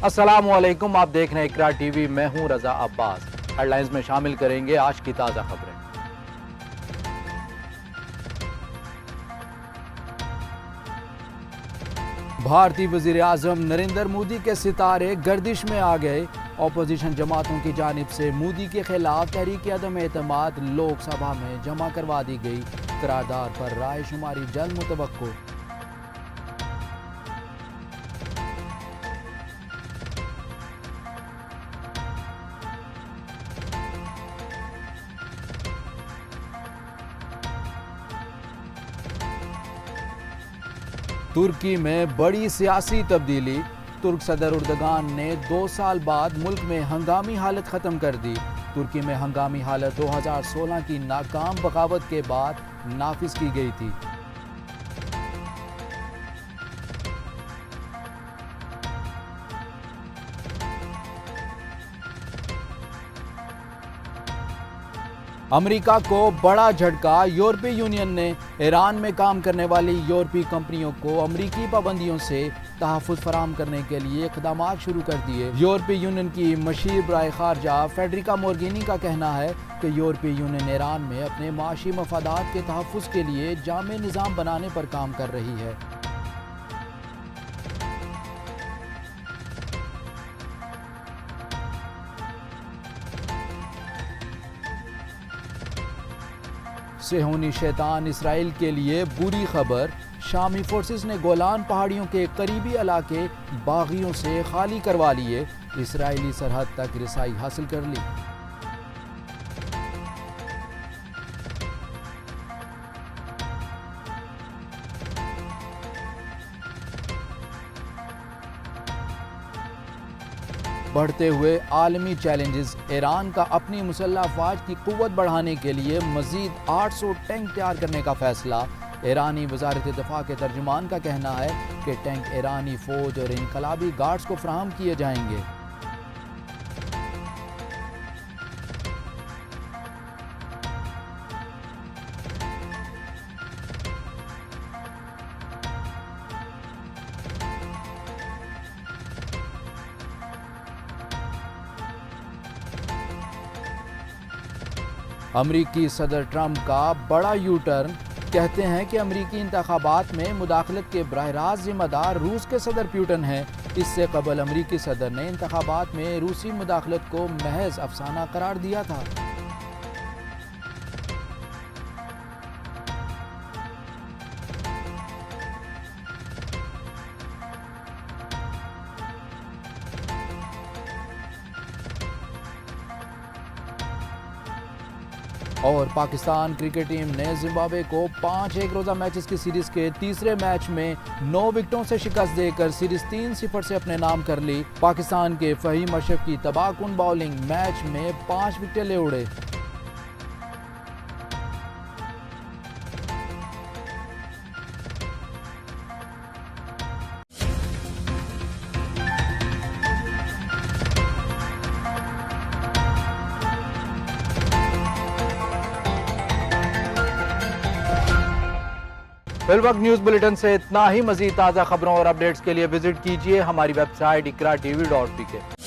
अस्सलामुअलैकुम, आप देख रहे हैं इकरा टीवी। मैं हूं रजा अब्बास। हेडलाइंस में शामिल करेंगे आज की ताज़ा खबरें। भारतीय वज़ीर आज़म नरेंद्र मोदी के सितारे गर्दिश में आ गए। अपोजिशन जमातों की जानिब से मोदी के खिलाफ तहरीक अदम एतमाद लोकसभा में जमा करवा दी गई। करारदाद पर राय शुमारी जल्द मुतवक्को। तुर्की में बड़ी सियासी तब्दीली। तुर्क सदर उर्दगान ने 2 साल बाद मुल्क में हंगामी हालत ख़त्म कर दी। तुर्की में हंगामी हालत 2016 की नाकाम बगावत के बाद नाफिज की गई थी। अमेरिका को बड़ा झटका। यूरोपीय यूनियन ने ईरान में काम करने वाली यूरोपीय कंपनियों को अमेरिकी पाबंदियों से तहफ़्फ़ुज़ फराहम करने के लिए इक़दाम शुरू कर दिए। यूरोपीय यूनियन की मशीर बराए ख़ारजा फेडरिका मोरगेनी का कहना है कि यूरोपीय यूनियन ईरान में अपने माशी मफादात के तहफ़्फ़ुज़ के लिए जामे निज़ाम बनाने पर काम कर रही है। सेहूनी शैतान इसराइल के लिए बुरी खबर। शामी फोर्सेस ने गोलान पहाड़ियों के करीबी इलाके बागियों से खाली करवा लिए। इसराइली सरहद तक रिसाई हासिल कर ली। बढ़ते हुए आलमी चैलेंजेस। ईरान का अपनी मुसल्लह अफवाज की कुव्वत बढ़ाने के लिए मजीद 800 टैंक तैयार करने का फैसला। ईरानी वजारत दिफा के तर्जुमान का कहना है कि टैंक ईरानी फौज और इनकलाबी गार्ड्स को फराहम किए जाएंगे। अमरीकी सदर ट्रंप का बड़ा यू टर्न। कहते हैं कि अमरीकी इंतखाबात में मुदाखलत के बराह रास्त जिम्मेदार रूस के सदर पुतिन हैं। इससे कबल अमरीकी सदर ने इंतखाबात में रूसी मुदाखलत को महज अफसाना करार दिया था। और पाकिस्तान क्रिकेट टीम ने जिम्बाब्वे को 5 एक रोज़ा मैचेस की सीरीज के तीसरे मैच में 9 विकेटों से शिकस्त देकर सीरीज 3-0 से अपने नाम कर ली। पाकिस्तान के फहीम अशरफ की तबाहकुन बॉलिंग मैच में 5 विकेट ले उड़े। फिलवक्त न्यूज़ बुलेटिन से इतना ही। मजीद ताज़ा खबरों और अपडेट्स के लिए विजिट कीजिए हमारी वेबसाइट ikra.tv.pk।